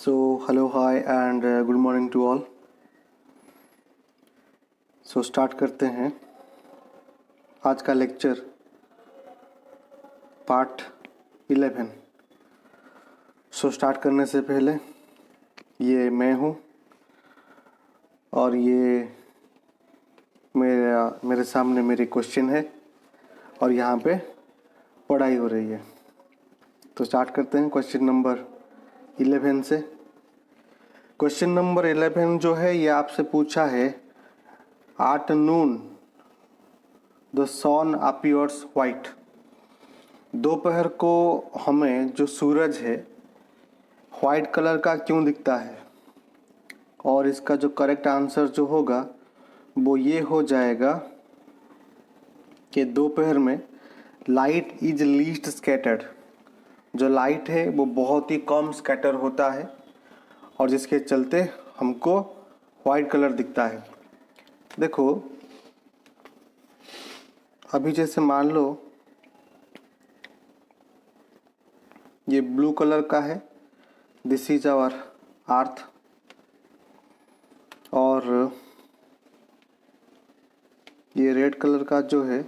Hello, hi, and good morning to all. Start करते हैं आज का लेक्चर पार्ट 11। स्टार्ट करने से पहले ये मैं हूँ और ये मेरे सामने मेरी क्वेश्चन है और यहाँ पे पढ़ाई हो रही है। तो स्टार्ट करते हैं क्वेश्चन नंबर 11 से। क्वेश्चन नंबर 11 जो है ये आपसे पूछा है, at noon the sun appears white. दोपहर को हमें जो सूरज है वाइट कलर का क्यों दिखता है? और इसका जो करेक्ट आंसर जो होगा वो ये हो जाएगा कि दोपहर में लाइट इज लीस्ट स्कैटर्ड। जो लाइट है वो बहुत ही कम स्कैटर होता है और जिसके चलते हमको वाइट कलर दिखता है। देखो अभी जैसे मान लो ये ब्लू कलर का है, दिस इज आवर अर्थ, और ये रेड कलर का जो है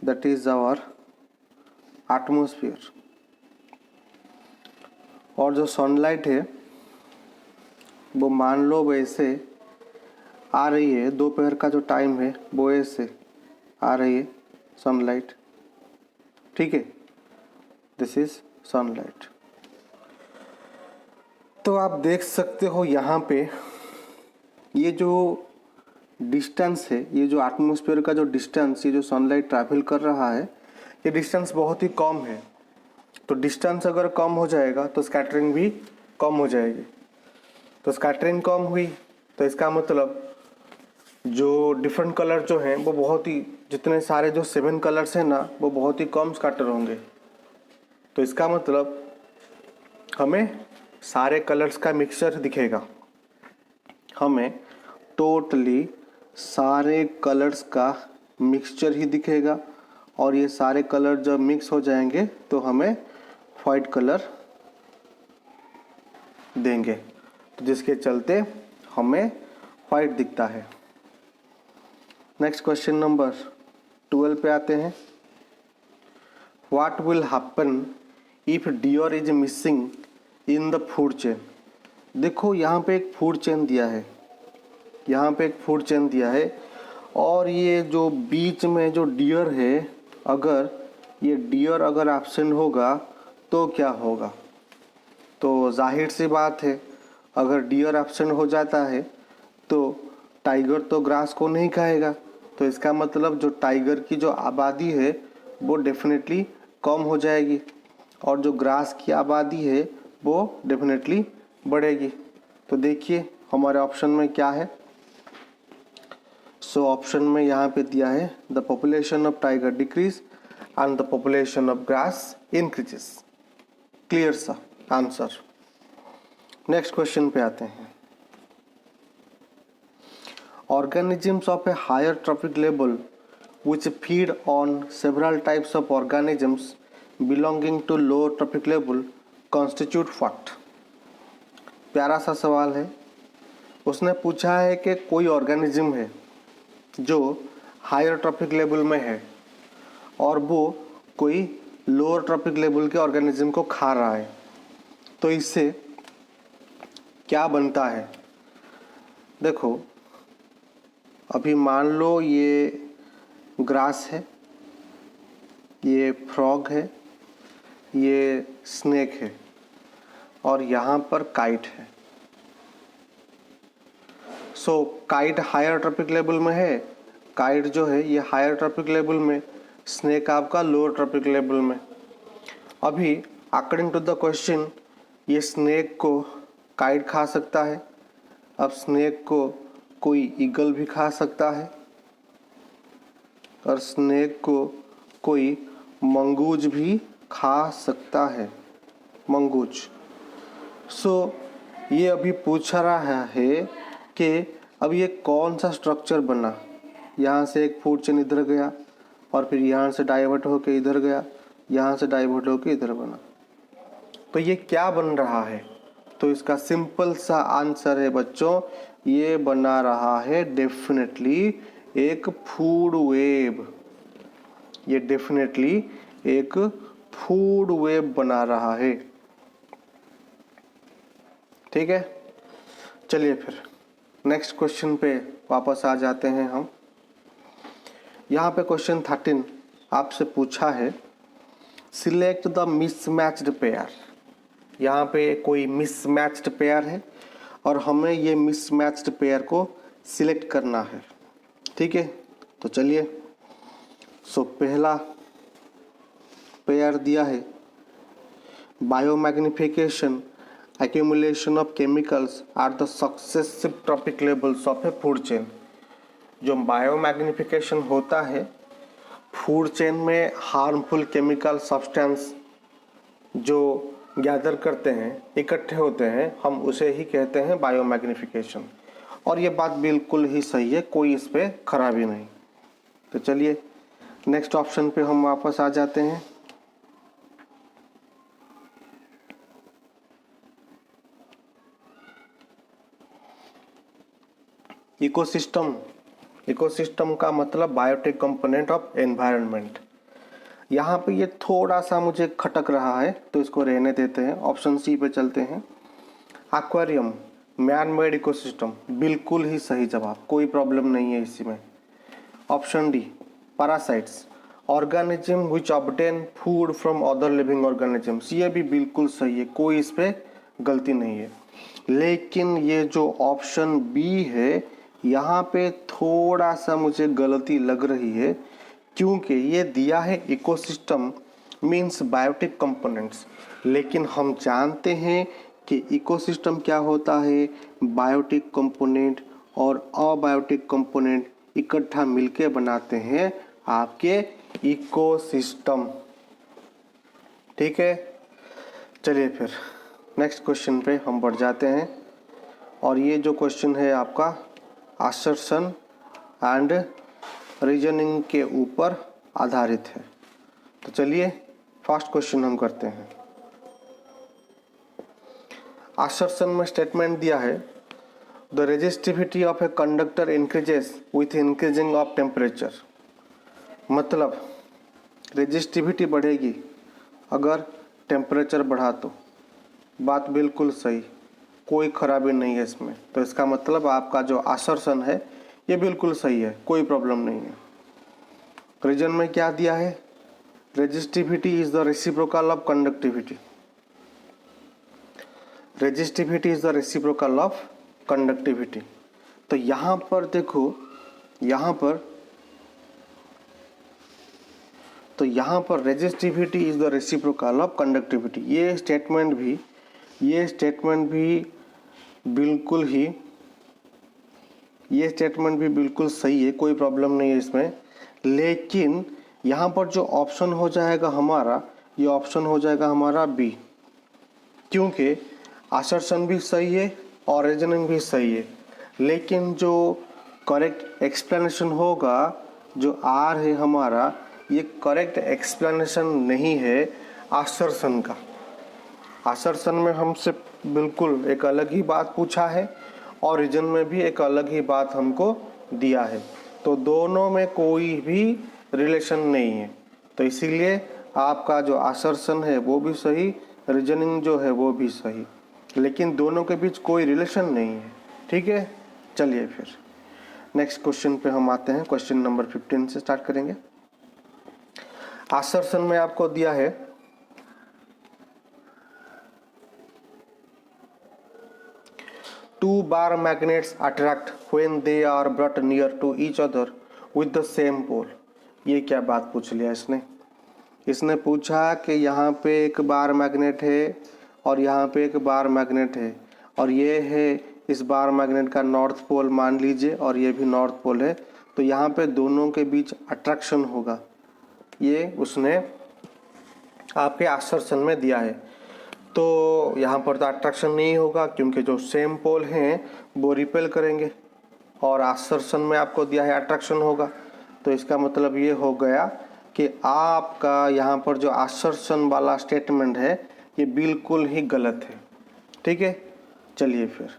दैट इज आवर एटमॉस्फेयर। और जो सनलाइट है वो मान लो वैसे आ रही है, दोपहर का जो टाइम है वो ऐसे आ रही है सनलाइट, ठीक है, दिस इज सनलाइट। तो आप देख सकते हो यहाँ पे ये जो डिस्टेंस है, ये जो एटमॉस्फेयर का जो डिस्टेंस, ये जो सनलाइट ट्रैवल कर रहा है, ये डिस्टेंस बहुत ही कम है। तो डिस्टेंस अगर कम हो जाएगा तो स्कैटरिंग भी कम हो जाएगी। तो स्कैटरिंग कम हुई तो इसका मतलब जो डिफरेंट कलर जो हैं वो बहुत ही, जितने सारे जो 7 कलर्स हैं ना वो बहुत ही कम स्कैटर होंगे। तो इसका मतलब हमें सारे कलर्स का मिक्सचर दिखेगा, हमें टोटली सारे कलर्स का मिक्सचर ही दिखेगा। और ये सारे कलर जब मिक्स हो जाएंगे तो हमें वाइट कलर देंगे, तो जिसके चलते हमें वाइट दिखता है। नेक्स्ट क्वेश्चन नंबर 12 पे आते हैं। What will happen if deer is missing in the food chain? देखो यहाँ पे एक फूड चेन दिया है, यहाँ पे एक फूड चेन दिया है, और ये जो बीच में जो डियर है, अगर ये डियर अगर एब्सेंट होगा तो क्या होगा? तो जाहिर सी बात है, अगर डियर एब्सेंट हो जाता है तो टाइगर तो ग्रास को नहीं खाएगा। तो इसका मतलब जो टाइगर की जो आबादी है वो डेफिनेटली कम हो जाएगी और जो ग्रास की आबादी है वो डेफिनेटली बढ़ेगी। तो देखिए हमारे ऑप्शन में क्या है। सो ऑप्शन में यहाँ पे दिया है the population of tiger decrease and the population of grass increases. Clear सा आंसर। नेक्स्ट क्वेश्चन पे आते हैं। Organisms of a higher trophic level which feed on several types of organisms belonging to lower trophic level constitute what? प्यारा सा सवाल है। उसने पूछा है कि कोई ऑर्गेनिज्म है जो हायर ट्रॉपिक लेवल में है और वो कोई लोअर ट्रॉपिक लेवल के ऑर्गेनिज्म को खा रहा है, तो इससे क्या बनता है? देखो अभी मान लो ये ग्रास है, ये फ्रॉग है, ये स्नेक है और यहाँ पर काइट है। सो काइट हायर ट्रॉपिक लेवल में है, काइट जो है ये हायर ट्रॉपिक लेवल में, स्नेक आपका लोअर ट्रॉपिक लेवल में। अभी अकॉर्डिंग टू द क्वेश्चन ये स्नेक को काइट खा सकता है, अब स्नेक को कोई ईगल भी खा सकता है और स्नेक को कोई मंगूज भी खा सकता है, मंगूज। सो ये अभी पूछ रहा है कि अब ये कौन सा स्ट्रक्चर बना। यहाँ से एक फूड चेन इधर गया और फिर यहाँ से डाइवर्ट होके इधर गया, यहाँ से डाइवर्ट होके इधर बना। तो ये क्या बन रहा है? तो इसका सिंपल सा आंसर है बच्चों, ये बना रहा है डेफिनेटली एक फूड वेब। ये डेफिनेटली एक फूड वेब बना रहा है। ठीक है, चलिए फिर नेक्स्ट क्वेश्चन पे वापस आ जाते हैं हम। यहाँ पे क्वेश्चन 13 आपसे पूछा है, सिलेक्ट द मिसमैच्ड पेयर। यहाँ पे कोई मिसमैच्ड पेयर है और हमें ये मिसमैच्ड पेयर को सिलेक्ट करना है। ठीक है, तो चलिए, सो पहला पेयर दिया है, biomagnification accumulation of chemicals at the successive tropic levels of a food chain। जो बायोमैग्निफिकेशन होता है फूड चेन में हार्मफुल केमिकल सब्सटेंस जो गैदर करते हैं, इकट्ठे होते हैं, हम उसे ही कहते हैं बायोमैग्निफिकेशन। और ये बात बिल्कुल ही सही है, कोई इस पर खराबी नहीं। तो चलिए नेक्स्ट ऑप्शन पे हम वापस आ जाते हैं। इकोसिस्टम, इकोसिस्टम का मतलब बायोटिक कंपोनेंट ऑफ एनवायरनमेंट। यहाँ पे ये थोड़ा सा मुझे खटक रहा है तो इसको रहने देते हैं, ऑप्शन सी पे चलते हैं। एक्वेरियम, मैन मेड इकोसिस्टम, बिल्कुल ही सही जवाब, कोई प्रॉब्लम नहीं है इसी में। Option D, parasites, organism which obtain food from other living organisms, ये भी बिल्कुल सही है, कोई इस पे गलती नहीं है। लेकिन ये जो ऑप्शन बी है यहाँ पे थोड़ा सा मुझे गलती लग रही है, क्योंकि ये दिया है इकोसिस्टम मीन्स बायोटिक कंपोनेंट्स, लेकिन हम जानते हैं कि इकोसिस्टम क्या होता है, बायोटिक कंपोनेंट और अबायोटिक कंपोनेंट इकट्ठा मिलके बनाते हैं आपके इकोसिस्टम। ठीक है, चलिए फिर नेक्स्ट क्वेश्चन पे हम बढ़ जाते हैं। और ये जो क्वेश्चन है आपका असर्शन एंड रीजनिंग के ऊपर आधारित है। तो चलिए फर्स्ट क्वेश्चन हम करते हैं। असर्शन में स्टेटमेंट दिया है, the resistivity of a conductor increases with increasing of temperature. मतलब रेजिस्टिविटी बढ़ेगी अगर टेम्परेचर बढ़ा तो। बात बिल्कुल सही, कोई खराबी नहीं है इसमें। तो इसका मतलब आपका जो असर्शन है ये बिल्कुल सही है, कोई प्रॉब्लम नहीं है। रीजन में क्या दिया है, resistivity is the reciprocal of conductivity. Resistivity is the reciprocal of conductivity. तो यहाँ पर देखो, यहाँ पर resistivity is the reciprocal of conductivity, ये स्टेटमेंट भी बिल्कुल सही है, कोई प्रॉब्लम नहीं है इसमें। लेकिन यहाँ पर जो ऑप्शन हो जाएगा हमारा, ये ऑप्शन हो जाएगा हमारा बी, क्योंकि असर्शन भी सही है और रीजनिंग भी सही है। लेकिन जो करेक्ट एक्सप्लेनेशन होगा, जो आर है हमारा, ये करेक्ट एक्सप्लेनेशन नहीं है असर्शन का। असर्शन में हमसे बिल्कुल एक अलग ही बात पूछा है और रीजन में भी एक अलग ही बात हमको दिया है, तो दोनों में कोई भी रिलेशन नहीं है। तो इसीलिए आपका जो असर्शन है वो भी सही, रीजनिंग जो है वो भी सही, लेकिन दोनों के बीच कोई रिलेशन नहीं है। ठीक है, चलिए फिर नेक्स्ट क्वेश्चन पे हम आते हैं। क्वेश्चन नंबर 15 से स्टार्ट करेंगे। असर्शन में आपको दिया है, two bar magnets attract when they are brought near to each other with the same pole। ये क्या बात पूछ लिया इसने पूछा कि यहाँ पे एक बार मैग्नेट है और यहाँ पे एक बार मैग्नेट है, और ये है इस बार मैग्नेट का नॉर्थ पोल मान लीजिए और ये भी नॉर्थ पोल है, तो यहाँ पे दोनों के बीच अट्रैक्शन होगा, ये उसने आपके असर्शन में दिया है। तो यहाँ पर तो अट्रैक्शन नहीं होगा क्योंकि जो सेम पोल हैं वो रिपेल करेंगे, और असर्शन में आपको दिया है अट्रैक्शन होगा। तो इसका मतलब ये हो गया कि आपका यहाँ पर जो असर्शन वाला स्टेटमेंट है ये बिल्कुल ही गलत है। ठीक है, चलिए फिर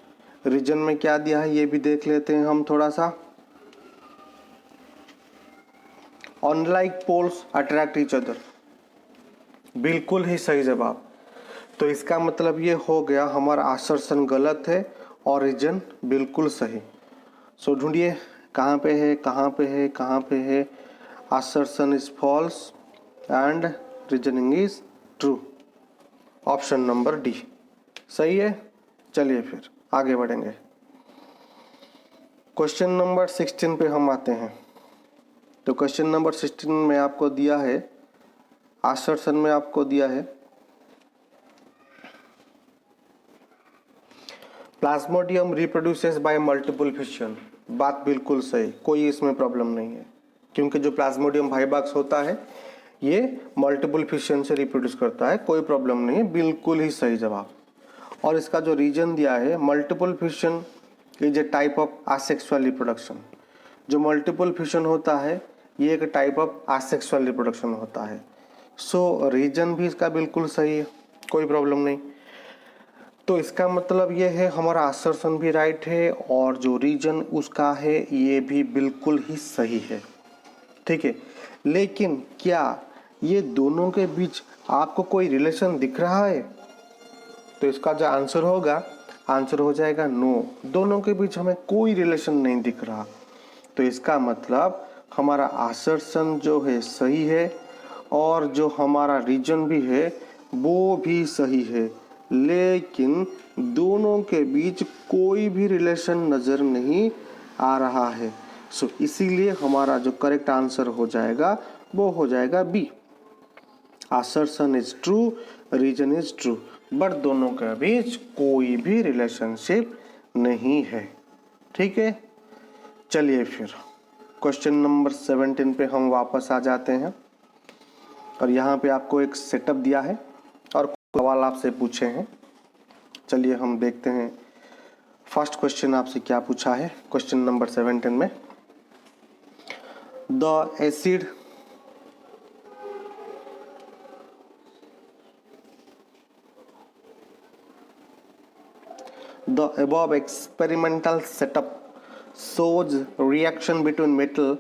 रीजन में क्या दिया है ये भी देख लेते हैं हम थोड़ा सा। Unlike poles attract each other, बिल्कुल ही सही जवाब। तो इसका मतलब ये हो गया हमारा आसर्शन गलत है और रीजन बिल्कुल सही। सो ढूंढिए कहाँ पे है, कहाँ पे है, कहाँ पे है। assertion is false and reasoning is true। Option number D सही है। चलिए फिर आगे बढ़ेंगे। क्वेश्चन नंबर 16 पे हम आते हैं। तो क्वेश्चन नंबर 16 में आपको दिया है, assertion में आपको दिया है Plasmodium reproduces bye multiple fission. बात बिल्कुल सही, कोई इसमें प्रॉब्लम नहीं है, क्योंकि जो प्लाज्मोडियम वाइवाक्स होता है ये मल्टीपल फिशन से रिप्रोड्यूस करता है, कोई प्रॉब्लम नहीं है, बिल्कुल ही सही जवाब। और इसका जो रीजन दिया है, multiple fission is a type of asexual reproduction. जो मल्टीपल फिशन होता है ये एक टाइप ऑफ आसेक्सुअल रिप्रोडक्शन होता है। सो रीजन भी इसका बिल्कुल सही है, कोई प्रॉब्लम नहीं। तो इसका मतलब ये है हमारा असर्शन भी राइट है और जो रीजन उसका है ये भी बिल्कुल ही सही है। ठीक है, लेकिन क्या ये दोनों के बीच आपको कोई रिलेशन दिख रहा है? तो इसका जो आंसर होगा, आंसर हो जाएगा नो, दोनों के बीच हमें कोई रिलेशन नहीं दिख रहा। तो इसका मतलब हमारा असर्शन जो है सही है और जो हमारा रीजन भी है वो भी सही है, लेकिन दोनों के बीच कोई भी रिलेशन नज़र नहीं आ रहा है। सो इसीलिए हमारा जो करेक्ट आंसर हो जाएगा वो हो जाएगा B. Assertion is true, reason is true, but दोनों के बीच कोई भी रिलेशनशिप नहीं है। ठीक है, चलिए फिर क्वेश्चन नंबर 17 पे हम वापस आ जाते हैं और यहाँ पे आपको एक सेटअप दिया है और सवाल आपसे पूछे हैं। चलिए हम देखते हैं फर्स्ट क्वेश्चन आपसे क्या पूछा है। क्वेश्चन नंबर 17 में the acid the above experimental setup shows reaction between metal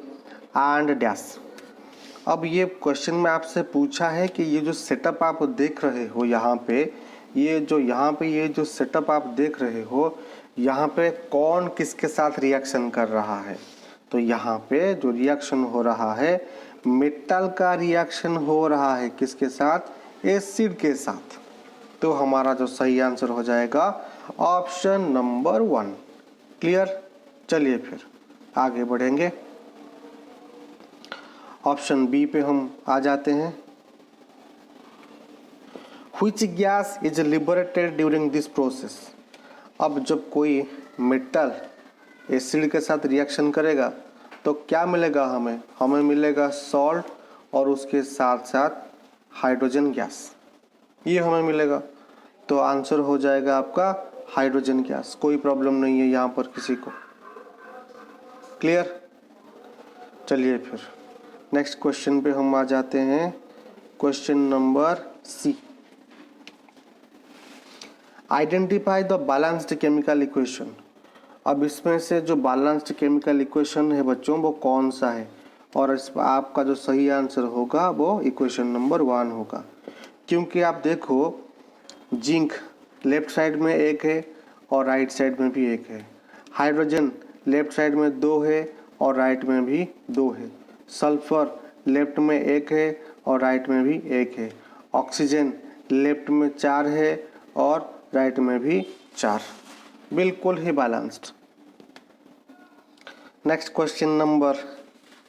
and dash। अब ये क्वेश्चन में आपसे पूछा है कि ये जो सेटअप आप देख रहे हो यहाँ पे, ये जो सेटअप आप देख रहे हो यहाँ पे कौन किसके साथ रिएक्शन कर रहा है। तो यहाँ पे जो रिएक्शन हो रहा है मेटल का रिएक्शन हो रहा है किसके साथ, एसिड के साथ। तो हमारा जो सही आंसर हो जाएगा ऑप्शन नंबर 1। क्लियर, चलिए फिर आगे बढ़ेंगे। ऑप्शन बी पे हम आ जाते हैं। Which gas is liberated during this process। अब जब कोई मेटल एसिड के साथ रिएक्शन करेगा तो क्या मिलेगा हमें, हमें मिलेगा सॉल्ट और उसके साथ साथ हाइड्रोजन गैस, ये हमें मिलेगा। तो आंसर हो जाएगा आपका हाइड्रोजन गैस, कोई प्रॉब्लम नहीं है यहाँ पर किसी को। क्लियर, चलिए फिर नेक्स्ट क्वेश्चन पे हम आ जाते हैं। Question number C, identify the balanced chemical equation. अब इसमें से जो बैलेंस्ड केमिकल इक्वेशन है बच्चों वो कौन सा है, और इस आपका जो सही आंसर होगा वो इक्वेशन नंबर 1 होगा। क्योंकि आप देखो जिंक लेफ्ट साइड में एक है और राइट साइड में भी एक है, हाइड्रोजन लेफ्ट साइड में 2 है और राइट में भी 2 है, सल्फर लेफ्ट में 1 है और राइट में भी 1 है, ऑक्सीजन लेफ्ट में 4 है और राइट में भी 4, बिल्कुल ही balanced. Next question number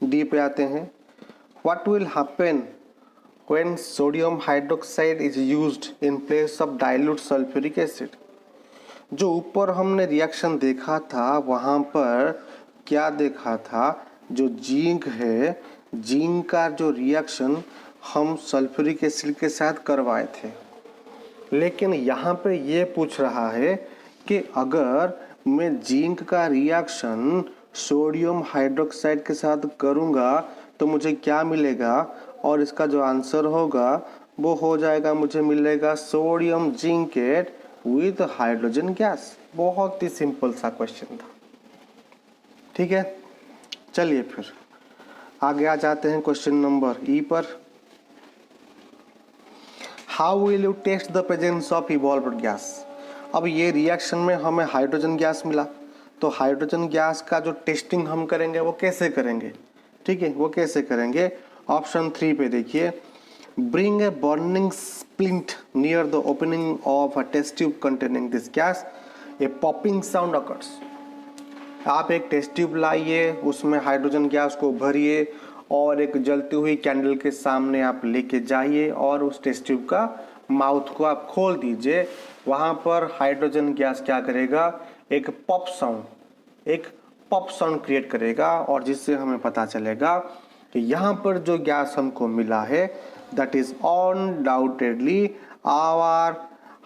D पे आते हैं। What will happen when sodium hydroxide is used in place of dilute sulphuric acid. जो ऊपर हमने रिएक्शन देखा था वहाँ पर क्या देखा था, जो जिंक है, जिंक का जो रिएक्शन हम सल्फ्यूरिक एसिड के साथ करवाए थे, लेकिन यहाँ पे ये पूछ रहा है कि अगर मैं जिंक का रिएक्शन सोडियम हाइड्रोक्साइड के साथ करूँगा तो मुझे क्या मिलेगा, और इसका जो आंसर होगा वो हो जाएगा, मुझे मिलेगा sodium zincate with hydrogen gas. बहुत ही सिंपल सा क्वेश्चन था। ठीक है, चलिए फिर आगे आ जाते हैं क्वेश्चन नंबर ई पर। How will you test the presence of evolved gas. अब ये रिएक्शन में हमें हाइड्रोजन गैस मिला, तो हाइड्रोजन गैस का जो टेस्टिंग हम करेंगे वो कैसे करेंगे। ठीक है, वो कैसे करेंगे, ऑप्शन 3 पे देखिए, bring a burning splint near the opening of a test tube containing this gas, a popping sound occurs. आप एक टेस्ट ट्यूब लाइए, उसमें हाइड्रोजन गैस को भरिए और एक जलती हुई कैंडल के सामने आप लेके जाइए और उस टेस्ट ट्यूब का माउथ को आप खोल दीजिए। वहाँ पर हाइड्रोजन गैस क्या करेगा, एक पॉप साउंड क्रिएट करेगा और जिससे हमें पता चलेगा कि यहाँ पर जो गैस हमको मिला है that is undoubtedly our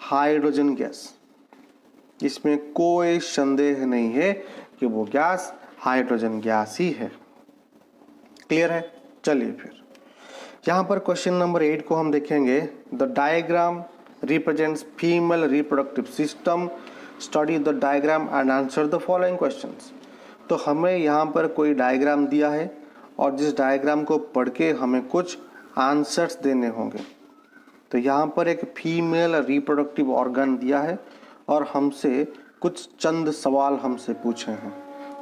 hydrogen gas. इसमें कोई संदेह नहीं है कि वो गैस हाइड्रोजन गैस ही है। क्लियर है। चलिए फिर यहाँ पर क्वेश्चन नंबर 8 को हम देखेंगे। The diagram represents female reproductive system, study the diagram and answer the following questions. तो हमें यहाँ पर कोई डायग्राम दिया है और जिस डायग्राम को पढ़ के हमें कुछ आंसर्स देने होंगे। तो यहाँ पर एक फीमेल रिप्रोडक्टिव ऑर्गन दिया है और हमसे कुछ चंद सवाल हमसे पूछे हैं।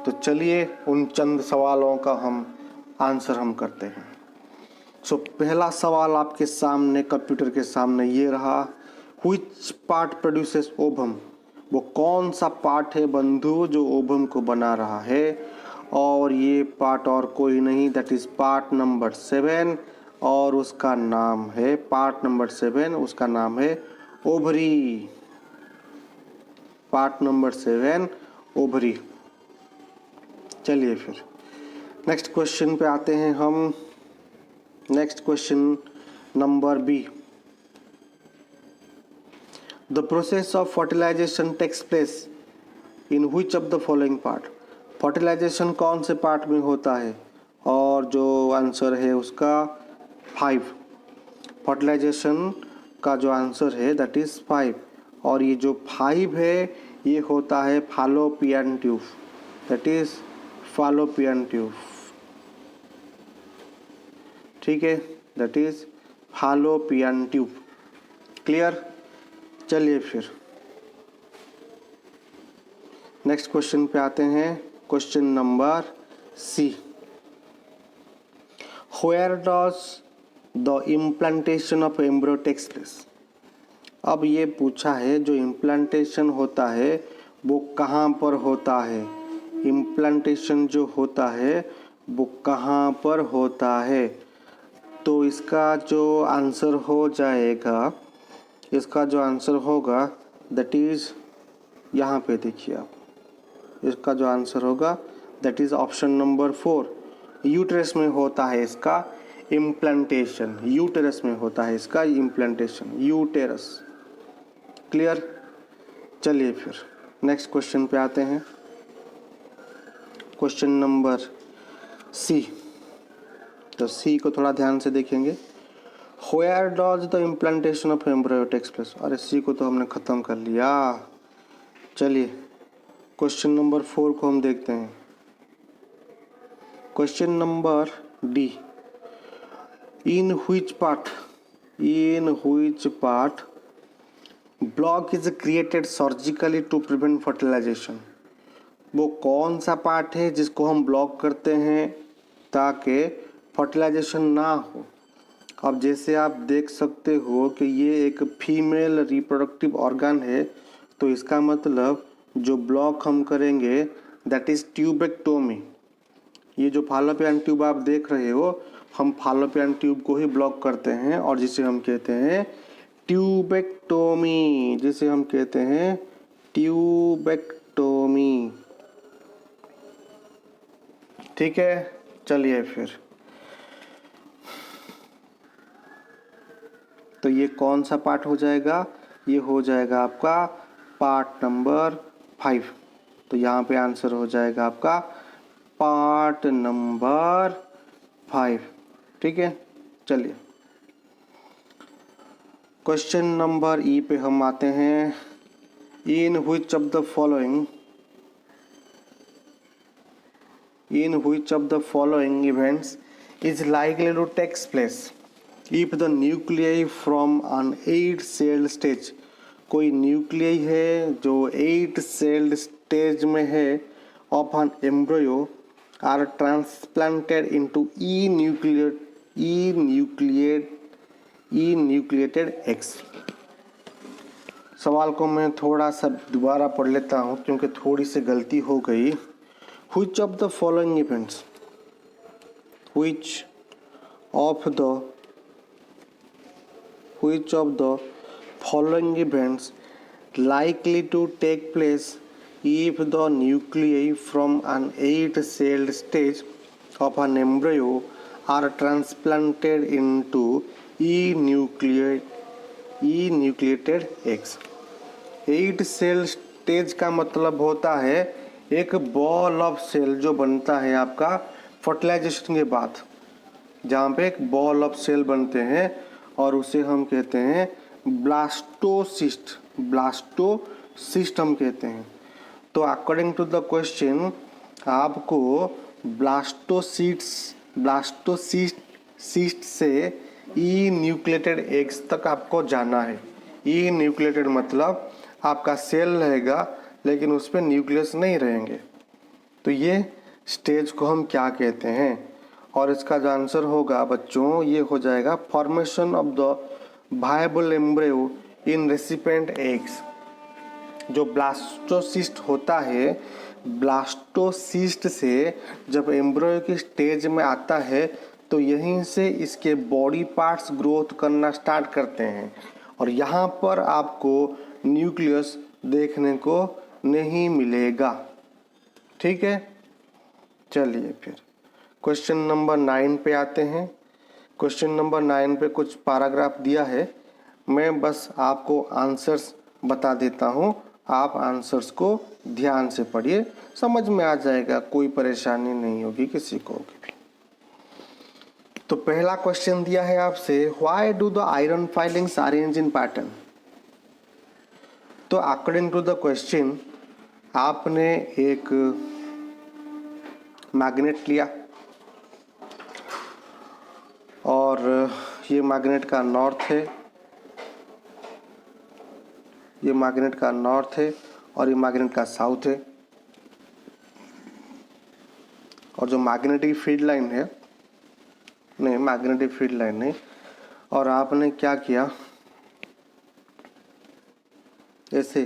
तो चलिए उन चंद सवालों का हम आंसर हम करते हैं। पहला सवाल आपके सामने कंप्यूटर के सामने ये रहा, व्हिच पार्ट प्रोड्यूसेस ओवम। वो कौन सा पार्ट है बंधु जो ओवम को बना रहा है, और ये पार्ट और कोई नहीं, दैट इज पार्ट नंबर 7 और उसका नाम है, पार्ट नंबर 7 उसका नाम है ओवरी। Part number 7 ovary. चलिए फिर नेक्स्ट क्वेश्चन पे आते हैं हम। Next question number B, the process of fertilisation takes place in which of the following part. Fertilisation कौन से पार्ट में होता है, और जो आंसर है उसका 5। फर्टिलाइजेशन का जो आंसर है दैट इज 5, और ये जो 5 है ये होता है fallopian tube, that is fallopian tube. ठीक है, that is fallopian tube. Clear. चलिए फिर नेक्स्ट क्वेश्चन पे आते हैं। Question number C, where does the implantation of embryo takes place. अब ये पूछा है जो इम्प्लांटेशन होता है वो कहाँ पर होता है। इम्प्लांटेशन जो होता है वो कहाँ पर होता है। तो इसका जो आंसर हो जाएगा, इसका जो आंसर होगा दैट इज़, यहाँ पे देखिए आप, इसका जो आंसर होगा that is option number 4, uterus में होता है इसका इम्प्लांटेशन। यूटेरस में होता है इसका इम्प्लांटेशन, यूटेरस। क्लियर। चलिए फिर नेक्स्ट क्वेश्चन पे आते हैं। क्वेश्चन नंबर सी, तो सी को थोड़ा ध्यान से देखेंगे। Where does the implantation of embryo takes place. अरे सी को तो हमने ख़त्म कर लिया। चलिए क्वेश्चन नंबर 4 को हम देखते हैं। Question number D, in which part block is created surgically to prevent fertilisation. वो कौन सा पार्ट है जिसको हम ब्लॉक करते हैं ताकि फर्टिलाइजेशन ना हो। अब जैसे आप देख सकते हो कि ये एक फीमेल रिप्रोडक्टिव ऑर्गन है, तो इसका मतलब जो ब्लॉक हम करेंगे दैट इज ट्यूबेक्टोमी। ये जो फैलोपियन ट्यूब आप देख रहे हो, हम फैलोपियन ट्यूब को ही ब्लॉक करते हैं और जिसे हम कहते हैं ट्यूबेक्टोमी, जिसे हम कहते हैं ट्यूबेक्टोमी। ठीक है। चलिए फिर, तो ये कौन सा पार्ट हो जाएगा, ये हो जाएगा आपका पार्ट नंबर 5। तो यहाँ पे आंसर हो जाएगा आपका पार्ट नंबर 5। ठीक है। चलिए क्वेश्चन नंबर ई पे हम आते हैं। In which of the following events is likely to takes place if the nuclei from an 8 celled stage. कोई न्यूक्लियाई है जो 8 सेल्ड स्टेज में है of an embryo are transplanted into nucleated eggs. सवाल को मैं थोड़ा सा दोबारा पढ़ लेता हूँ क्योंकि थोड़ी सी गलती हो गई। Which of the following events likely to take place if the nuclei from an 8-celled stage of an embryo are transplanted into enucleated eggs। 8 cell stage का मतलब होता है एक बॉल ऑफ सेल जो बनता है आपका फर्टिलाइजेशन के बाद, जहाँ पे एक बॉल ऑफ सेल बनते हैं और उसे हम कहते हैं ब्लास्टोसिस्ट हम कहते हैं। तो अकॉर्डिंग टू द क्वेश्चन आपको ब्लास्टोसिस्ट से ई न्यूक्लिएटेड एग्स तक आपको जाना है। ई न्यूक्लिएटेड मतलब आपका सेल रहेगा लेकिन उस पर न्यूक्लियस नहीं रहेंगे। तो ये स्टेज को हम क्या कहते हैं? और इसका जो आंसर होगा बच्चों ये हो जाएगा formation of the viable embryo in recipient eggs. जो ब्लास्टोसिस्ट होता है, ब्लास्टोसिस्ट से जब एम्ब्रियो की स्टेज में आता है तो यहीं से इसके बॉडी पार्ट्स ग्रोथ करना स्टार्ट करते हैं और यहाँ पर आपको न्यूक्लियस देखने को नहीं मिलेगा। ठीक है, चलिए फिर क्वेश्चन नंबर 9 पे आते हैं। क्वेश्चन नंबर 9 पे कुछ पैराग्राफ दिया है, मैं बस आपको आंसर्स बता देता हूँ, आप आंसर्स को ध्यान से पढ़िए, समझ में आ जाएगा, कोई परेशानी नहीं होगी किसी को भी। तो पहला क्वेश्चन दिया है आपसे, why do the iron filings arrange in pattern. तो अकॉर्डिंग टू द क्वेश्चन आपने एक मैग्नेट लिया और ये मैग्नेट का नॉर्थ है, ये मैग्नेट का नॉर्थ है और ये मैग्नेट का साउथ है। और जो मैग्नेटिक फील्ड लाइन है, नहीं मैग्नेटिक फील्ड लाइन नहीं, और आपने क्या किया, ऐसे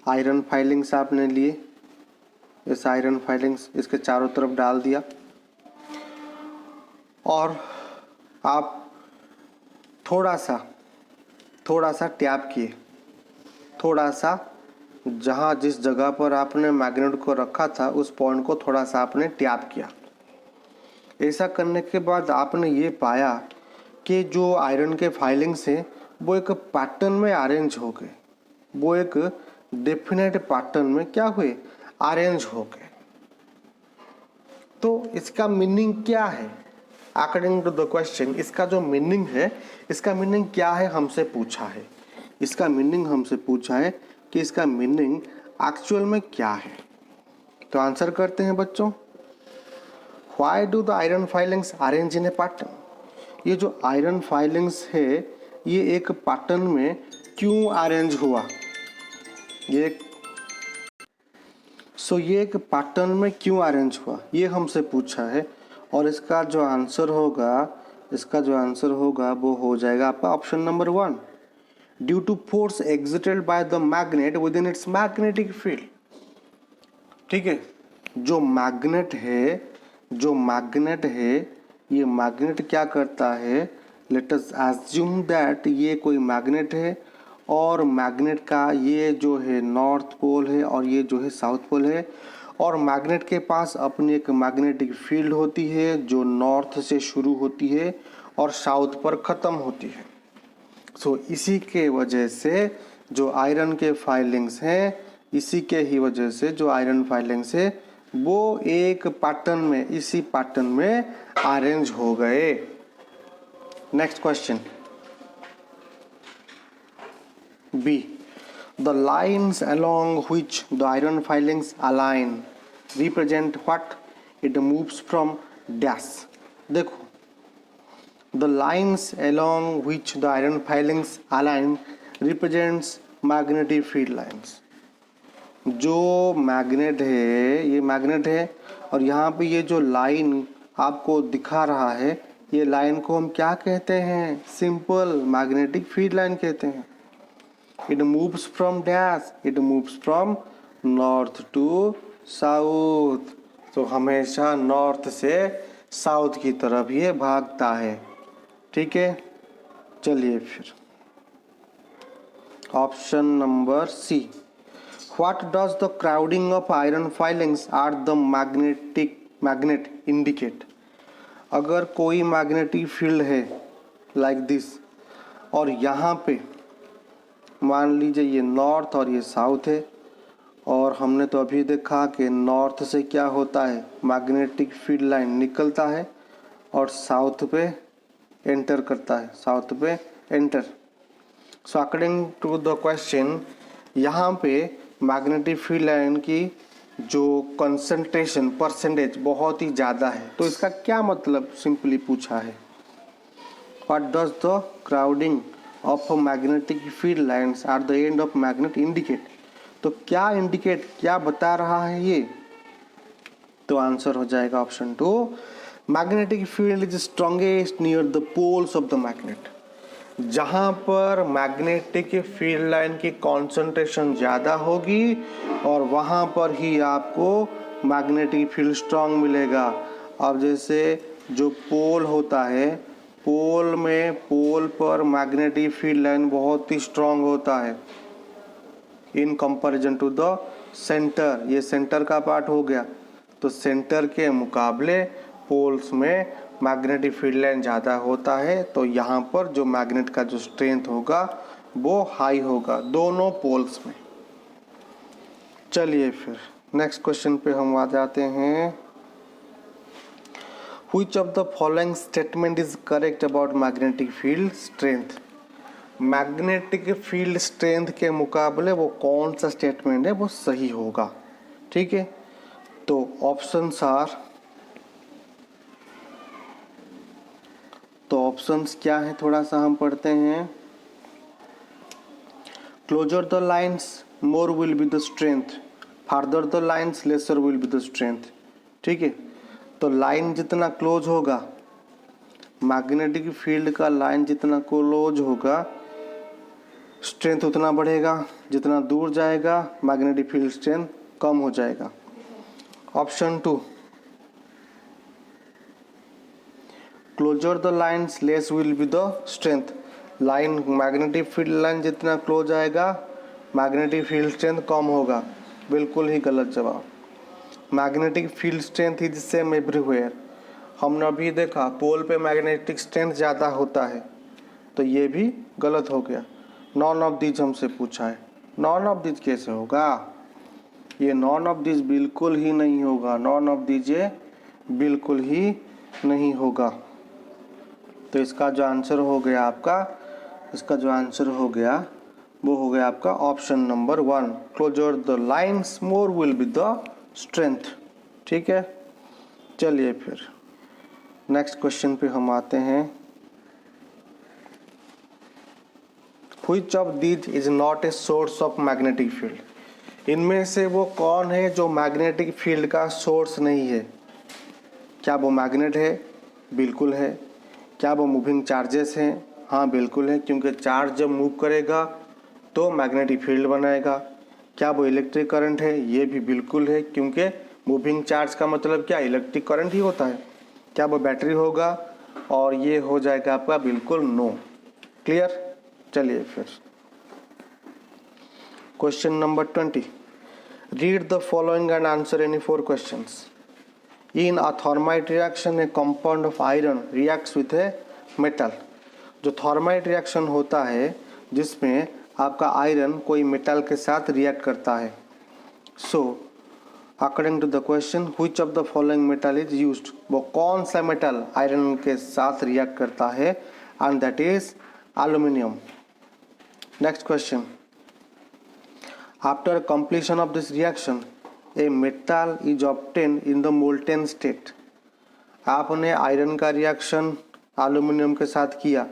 आयरन फाइलिंग्स आपने लिए, ऐसे आयरन फाइलिंग्स इसके चारों तरफ डाल दिया और आप थोड़ा सा टैप किए, थोड़ा सा जहाँ जिस जगह पर आपने मैग्नेट को रखा था उस पॉइंट को थोड़ा सा आपने टैप किया। ऐसा करने के बाद आपने ये पाया कि जो आयरन के फाइलिंग्स हैं वो एक पैटर्न में अरेंज हो गए, वो एक डेफिनेट पैटर्न में क्या हुए, अरेंज हो गए। तो इसका मीनिंग क्या है? अकॉर्डिंग टू द क्वेश्चन इसका जो मीनिंग है, इसका मीनिंग क्या है हमसे पूछा है। इसका मीनिंग हमसे पूछा है कि इसका मीनिंग एक्चुअल में क्या है। तो आंसर करते हैं बच्चों। Why do the iron filings arrange in A pattern. ये जो आयरन फाइलिंग्स है ये एक पैटर्न में क्यों अरेंज हुआ, ये एक पैटर्न में क्यों अरेंज हुआ ये हमसे पूछा है। और इसका जो आंसर होगा वो हो जाएगा आपका option number 1, due to force exerted by the magnet within its magnetic field. ठीक है, जो मैग्नेट है ये मैग्नेट क्या करता है, लेट अस अज्यूम दैट ये कोई मैग्नेट है और मैग्नेट का ये जो है नॉर्थ पोल है और ये जो है साउथ पोल है, और मैग्नेट के पास अपनी एक मैग्नेटिक फील्ड होती है जो नॉर्थ से शुरू होती है और साउथ पर ख़त्म होती है। सो इसी के वजह से जो आयरन के फाइलिंग्स हैं, इसी के ही वजह से जो आयरन फाइलिंग्स है वो एक पैटर्न में, इसी पैटर्न में अरेंज हो गए। Next question, B. The lines along which the iron filings align represent what? It moves from dash. देखो, the lines along which the iron filings align represents magnetic field lines. जो magnet है, ये magnet है, और यहाँ पे ये जो लाइन आपको दिखा रहा है, ये लाइन को हम क्या कहते हैं? सिंपल मैग्नेटिक फील्ड लाइन कहते हैं. It moves from dash. It moves from north to south. तो हमेशा नॉर्थ से साउथ की तरफ ये भागता है. ठीक है, चलिए फिर option number C. What does the crowding of iron filings at the magnet indicate? अगर कोई मैग्नेटिक फील्ड है लाइक दिस, और यहाँ पे मान लीजिए ये नॉर्थ और ये साउथ है, और हमने तो अभी देखा कि नॉर्थ से क्या होता है, मैग्नेटिक फील्ड लाइन निकलता है और साउथ पे एंटर करता है, साउथ पे enter. So according to the question, यहाँ पे मैग्नेटिक फील्ड लाइन की जो कंसंट्रेशन परसेंटेज बहुत ही ज़्यादा है. तो इसका क्या मतलब सिंपली पूछा है, what does the crowding of magnetic field lines at the end of magnet indicate. तो क्या इंडिकेट, क्या बता रहा है ये? तो आंसर हो जाएगा option 2. Magnetic field is strongest near the poles of the magnet. जहाँ पर मैग्नेटिक फील्ड लाइन की कॉन्सेंट्रेशन ज़्यादा होगी और वहाँ पर ही आपको मैग्नेटिक फील्ड स्ट्रॉन्ग मिलेगा. अब जैसे जो पोल होता है, पोल में, पोल पर मैग्नेटिक फील्ड लाइन बहुत ही स्ट्रॉन्ग होता है in comparison to the centre. ये सेंटर का पार्ट हो गया. तो सेंटर के मुकाबले पोल्स में मैग्नेटिक फील्ड लाइन ज़्यादा होता है. तो यहाँ पर जो मैग्नेट का जो स्ट्रेंथ होगा वो हाई होगा दोनों पोल्स में. चलिए फिर नेक्स्ट क्वेश्चन पे हम आ जाते हैं. Which of the following statement is correct about magnetic field strength? Magnetic field strength के मुकाबले वो कौन सा स्टेटमेंट है वो सही होगा. ठीक है, तो ऑप्शंस आर, तो ऑप्शंस क्या है थोड़ा सा हम पढ़ते हैं. Closer the lines more will be the strength, farther the lines lesser will be the strength. ठीक है, तो लाइन जितना क्लोज होगा, मैग्नेटिक फील्ड का लाइन जितना क्लोज होगा, स्ट्रेंथ उतना बढ़ेगा. जितना दूर जाएगा मैग्नेटिक फील्ड स्ट्रेंथ कम हो जाएगा. Option 2, closer the lines less will be the strength. Line magnetic field line जितना क्लोज आएगा मैग्नेटिक फील्ड स्ट्रेंथ कम होगा. बिल्कुल ही गलत जवाब. Magnetic field strength is same everywhere. हमने अभी देखा पोल पे मैग्नेटिक स्ट्रेंथ ज़्यादा होता है, तो ये भी गलत हो गया. नॉन ऑफ दिस हमसे पूछा है. नॉन ऑफ दिस कैसे होगा? ये नॉन ऑफ दिस बिल्कुल ही नहीं होगा. नॉन ऑफ दिस ये बिल्कुल ही नहीं होगा. तो इसका जो आंसर हो गया आपका, इसका जो आंसर हो गया वो हो गया आपका option number 1. Closer the lines more will be the strength. ठीक है, चलिए फिर नेक्स्ट क्वेश्चन पे हम आते हैं. Which of these is not a source of magnetic field? इनमें से वो कौन है जो मैग्नेटिक फील्ड का सोर्स नहीं है? क्या वो मैग्नेट है? बिल्कुल है. क्या वो मूविंग चार्जेस हैं? हाँ बिल्कुल है, क्योंकि चार्ज जब मूव करेगा तो मैग्नेटिक फील्ड बनाएगा. क्या वो इलेक्ट्रिक करंट है? ये भी बिल्कुल है, क्योंकि मूविंग चार्ज का मतलब क्या, इलेक्ट्रिक करंट ही होता है. क्या वो बैटरी होगा? और ये हो जाएगा आपका बिल्कुल नो. क्लियर. चलिए फिर question number 20. Read the following and answer any 4 questions. In a thermite reaction A compound of iron reacts with a metal. जो थर्माइट रिएक्शन होता है जिसमें आपका आयरन कोई मेटल के साथ रिएक्ट करता है. So according to the question, which of the following metal is used. वो कौन सा मेटल आयरन के साथ रिएक्ट करता है? And that is aluminium. Next question, after completion of this reaction a metal is obtain in the molten state. आपने iron का reaction aluminium के साथ किया,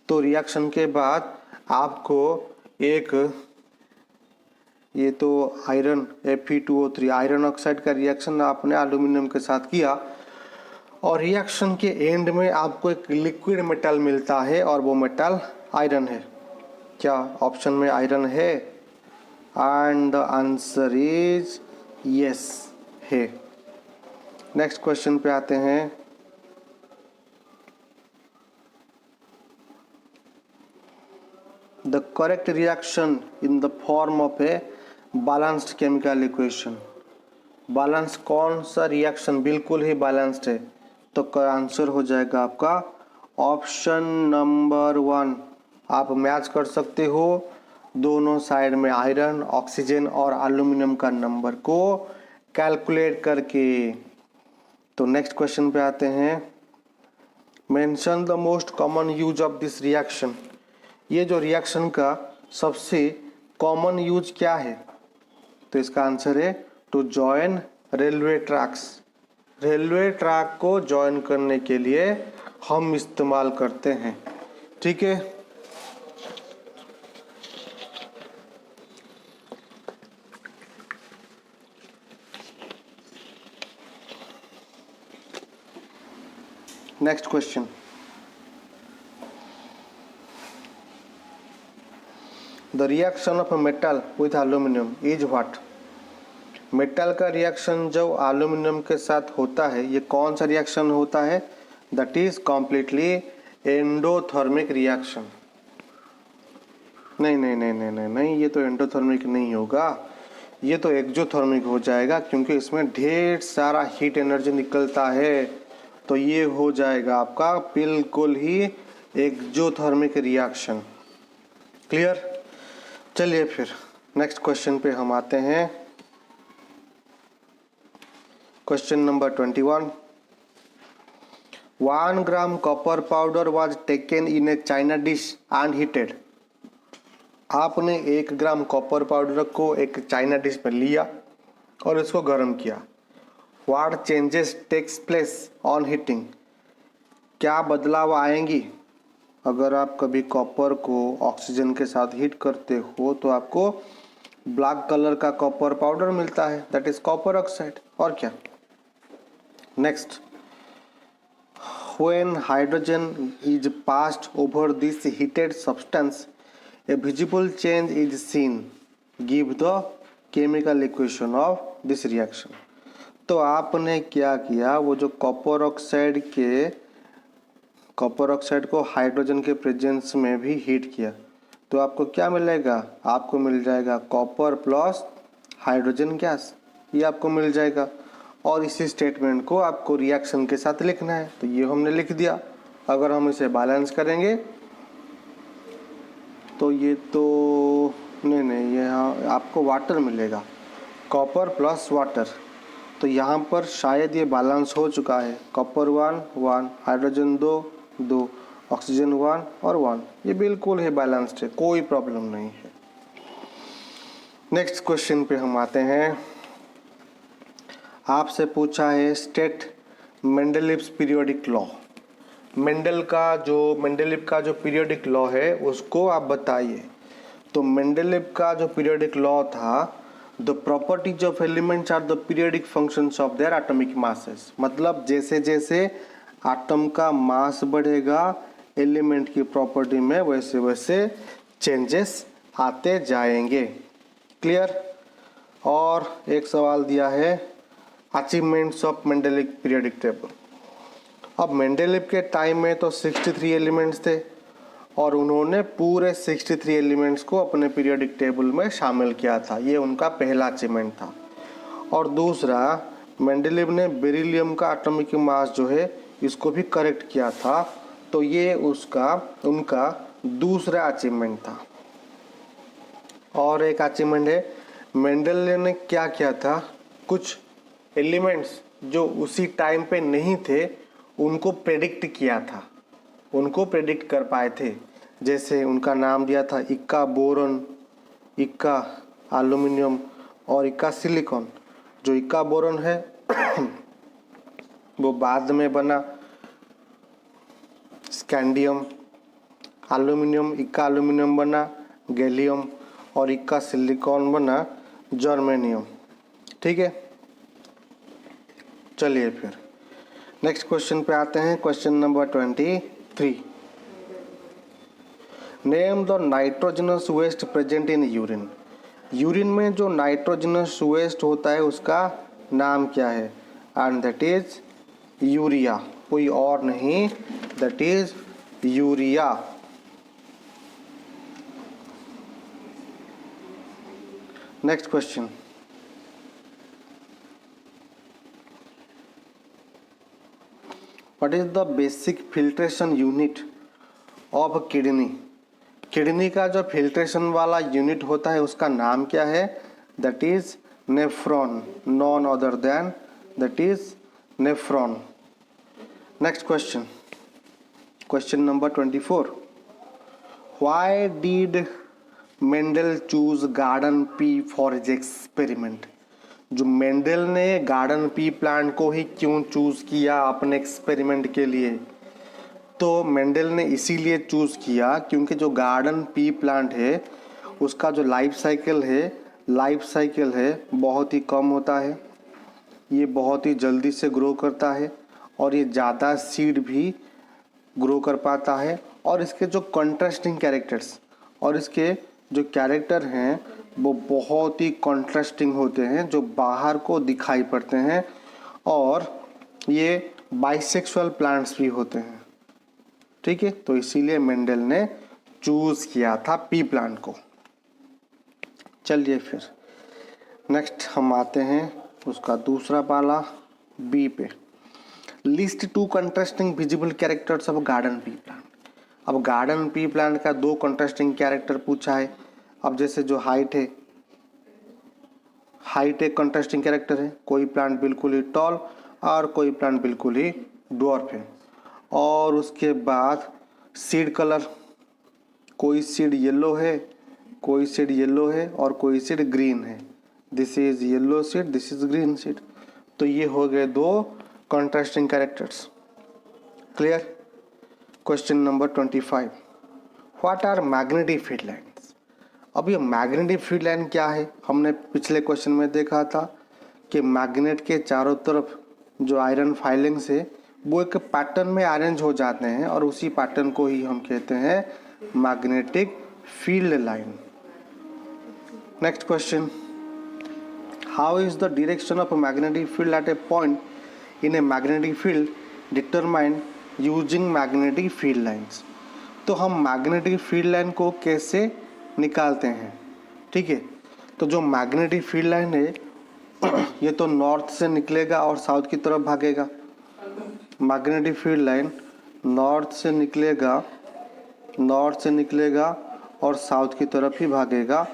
तो रिएक्शन के बाद आपको एक, ये तो आयरन Fe2O3 आयरन ऑक्साइड का रिएक्शन आपने एल्यूमिनियम के साथ किया, और रिएक्शन के एंड में आपको एक लिक्विड मेटल मिलता है और वो मेटल आयरन है। क्या ऑप्शन में आयरन है? And the answer is yes है। नेक्स्ट क्वेश्चन पे आते हैं। The correct reaction in the form of a balanced chemical equation. Balance कौन सा रिएक्शन बिल्कुल ही बैलेंस्ड है? तो आंसर हो जाएगा आपका ऑप्शन नंबर 1। आप मैच कर सकते हो दोनों साइड में आयरन, ऑक्सीजन और एल्यूमिनियम का नंबर को कैलकुलेट करके। तो नेक्स्ट क्वेश्चन पे आते हैं। Mention the most common use of this reaction. ये जो रिएक्शन का सबसे कॉमन यूज क्या है? तो इसका आंसर है to join railway tracks. Railway track को जॉइन करने के लिए हम इस्तेमाल करते हैं। ठीक है, next question. The reaction of a metal with aluminum is what? Metal का रिएक्शन जो एल्यूमिनियम के साथ होता है, ये कौन सा रिएक्शन होता है? That is completely endothermic reaction. नहीं नहीं नहीं नहीं नहीं नहीं, ये तो एंडोथर्मिक नहीं होगा, ये तो एक्सोथर्मिक हो जाएगा, क्योंकि इसमें ढेर सारा हीट एनर्जी निकलता है। तो ये हो जाएगा आपका बिल्कुल ही एक्सोथर्मिक रिएक्शन। क्लियर? चलिए फिर नेक्स्ट क्वेश्चन पे हम आते हैं। Question number 21. 1 gram copper powder was taken in a china dish and heated. आपने 1 ग्राम कॉपर पाउडर को एक चाइना डिश में लिया और इसको गर्म किया। What changes takes place on heating? क्या बदलाव आएंगी? अगर आप कभी कॉपर को ऑक्सीजन के साथ हीट करते हो तो आपको ब्लैक कलर का कॉपर पाउडर मिलता है, दैट इज कॉपर ऑक्साइड। और क्या? Next, when hydrogen is passed over this heated substance, a visible change is seen. Give the chemical equation of this reaction. तो आपने क्या किया, वो जो कॉपर ऑक्साइड को हाइड्रोजन के प्रेजेंस में भी हीट किया, तो आपको क्या मिलेगा? आपको मिल जाएगा कॉपर प्लस हाइड्रोजन गैस, ये आपको मिल जाएगा। और इसी स्टेटमेंट को आपको रिएक्शन के साथ लिखना है, तो ये हमने लिख दिया। अगर हम इसे बैलेंस करेंगे तो ये तो नहीं, यहाँ आपको वाटर मिलेगा, कॉपर प्लस वाटर। तो यहाँ पर शायद ये बैलेंस हो चुका है। कॉपर 1 हाइड्रोजन 2 ऑक्सीजन 1 और 1, ये बिल्कुल है बैलेंस्ड है, कोई प्रॉब्लम नहीं है। नेक्स्ट क्वेश्चन पे हम आते हैं। आपसे पूछा है state Mendeleev's periodic law. Mendeleev का जो पीरियोडिक लॉ है उसको आप बताइए। तो मेंडलीव का जो पीरियोडिक लॉ था, the properties of elements are the periodic functions of their atomic masses. मतलब जैसे जैसे एटम का मास बढ़ेगा एलिमेंट की प्रॉपर्टी में वैसे वैसे चेंजेस आते जाएंगे। क्लियर? और एक सवाल दिया है achievements of Mendeleev periodic table. अब मेंडलीव के टाइम में तो 63 एलिमेंट्स थे और उन्होंने पूरे 63 एलिमेंट्स को अपने पीरियोडिक टेबल में शामिल किया था, ये उनका पहला अचीवमेंट था। और दूसरा, मेंडलीव ने बेरिलियम का एटॉमिक मास जो है इसको भी करेक्ट किया था, तो ये उनका दूसरा अचीवमेंट था। और एक अचीवमेंट है, मेंडलीव ने क्या किया था, कुछ एलिमेंट्स जो उसी टाइम पे नहीं थे उनको प्रेडिक्ट किया था, उनको प्रेडिक्ट कर पाए थे। जैसे उनका नाम दिया था इक्का बोरॉन, इक्का एल्यूमिनियम, और इक्का सिलिकॉन। जो इक्का बोरॉन है वो बाद में बना स्कैंडियम, एल्यूमिनियम, इक्का एल्यूमिनियम बना गैलियम, और इक्का सिलिकॉन बना जर्मेनियम। ठीक है, चलिए फिर नेक्स्ट क्वेश्चन पे आते हैं। Question number 23, name the nitrogenous waste present in urine. Urine में जो नाइट्रोजनस वेस्ट होता है उसका नाम क्या है? एंड दैट इज यूरिया, कोई और नहीं, that is urea. Next question, what is the basic filtration unit of kidney. Kidney का जो फिल्ट्रेशन वाला यूनिट होता है उसका नाम क्या है? That is nephron, none other than that is nephron. Next question, question number 24, why did Mendel choose garden pea for his experiment. जो मेंडल ने गार्डन पी प्लांट को ही क्यों चूज किया अपने एक्सपेरिमेंट के लिए? तो मेंडल ने इसीलिए चूज किया क्योंकि जो गार्डन पी प्लांट है उसका जो लाइफ साइकिल है बहुत ही कम होता है, ये बहुत ही जल्दी से ग्रो करता है और ये ज़्यादा सीड भी ग्रो कर पाता है, और इसके जो कंट्रास्टिंग कैरेक्टर्स और इसके जो कैरेक्टर हैं वो बहुत ही कंट्रास्टिंग होते हैं, जो बाहर को दिखाई पड़ते हैं, और ये बाइसेक्सुअल प्लांट्स भी होते हैं। ठीक है, तो इसीलिए मेंडल ने चूज किया था पी प्लांट को। चलिए फिर नेक्स्ट हम आते हैं उसका दूसरा पाला बी पे। List 2 contrasting visible characters of garden pea plant. अब गार्डन पी प्लांट का 2 कंट्रास्टिंग कैरेक्टर पूछा है। अब जैसे जो हाइट एक कंट्रास्टिंग कैरेक्टर है, कोई प्लांट बिल्कुल ही टॉल और कोई प्लांट बिल्कुल ही ड्वार्फ है। और उसके बाद सीड कलर, कोई सीड येलो है, कोई सीड येलो है और कोई सीड ग्रीन है। This is yellow seed, this is green seed. तो ये हो गए 2 contrasting characters. Clear? Question number 25, what are magnetic field lines. अब ये मैग्नेटिक फील्ड लाइन क्या है? हमने पिछले क्वेश्चन में देखा था कि मैग्नेट के चारों तरफ जो आयरन फाइलिंग्स है वो एक पैटर्न में अरेंज हो जाते हैं और उसी पैटर्न को ही हम कहते हैं magnetic field line. Next question, how is the direction of magnetic field at A point in a magnetic field determined using magnetic field lines. तो हम मैग्नेटिक फील्ड लाइन को कैसे निकालते हैं? ठीक है, तो जो मैग्नेटिक फील्ड लाइन है ये तो नॉर्थ से निकलेगा और साउथ की तरफ भागेगा। मैग्नेटिक फील्ड लाइन नॉर्थ से निकलेगा और साउथ की तरफ ही भागेगा,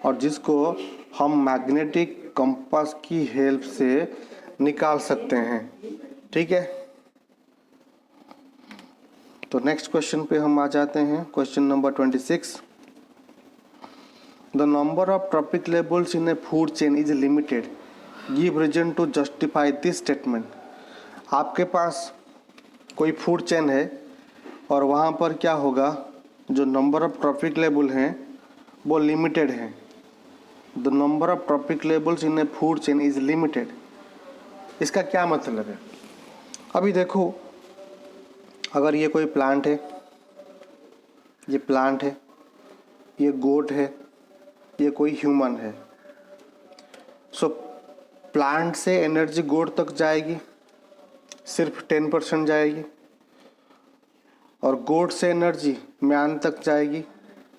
और जिसको हम मैग्नेटिक कंपास की हेल्प से निकाल सकते हैं। ठीक है, तो नेक्स्ट क्वेश्चन पे हम आ जाते हैं। Question number 26, the number of trophic levels in a food chain is limited, give reason to justify this statement. आपके पास कोई फूड चेन है और वहाँ पर क्या होगा, जो नंबर ऑफ ट्रॉपिक लेबल हैं वो लिमिटेड हैं। The number of trophic levels in a food chain is limited. इसका क्या मतलब है? अभी देखो, अगर ये कोई प्लांट है, ये गोट है, ये कोई ह्यूमन है, सो प्लांट से एनर्जी गोट तक जाएगी, सिर्फ 10% जाएगी, और गोट से एनर्जी मैन तक जाएगी,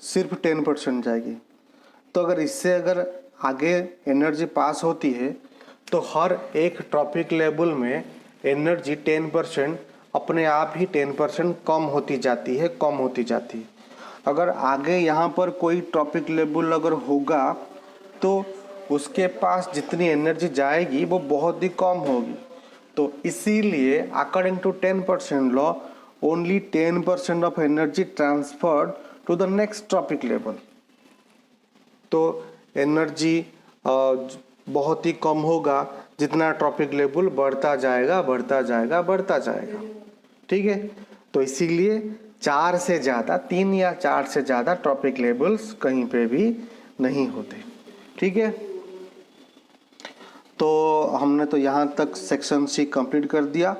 सिर्फ 10% जाएगी। तो अगर आगे एनर्जी पास होती है तो हर एक ट्रॉपिक लेवल में एनर्जी 10% अपने आप ही 10% कम होती जाती है। अगर आगे यहाँ पर कोई ट्रॉपिक लेवल अगर होगा तो उसके पास जितनी एनर्जी जाएगी वो बहुत ही कम होगी। तो इसीलिए according to 10% law, only 10% of energy transferred to the next trophic level. तो एनर्जी बहुत ही कम होगा जितना ट्रॉपिक लेवल बढ़ता जाएगा बढ़ता जाएगा बढ़ता जाएगा। ठीक है, तो इसीलिए 4 से ज़्यादा 3 या 4 से ज़्यादा ट्रॉपिक लेवल्स कहीं पे भी नहीं होते। ठीक है, तो हमने तो यहाँ तक सेक्शन सी कंप्लीट कर दिया,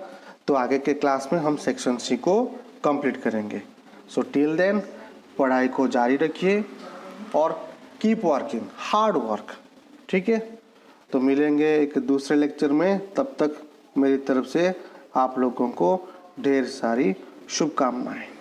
तो आगे के क्लास में हम सेक्शन सी को कंप्लीट करेंगे। सो टिल देन पढ़ाई को जारी रखिए और कीप वर्किंग हार्ड वर्क। ठीक है, तो मिलेंगे एक दूसरे लेक्चर में, तब तक मेरी तरफ से आप लोगों को ढेर सारी शुभकामनाएं।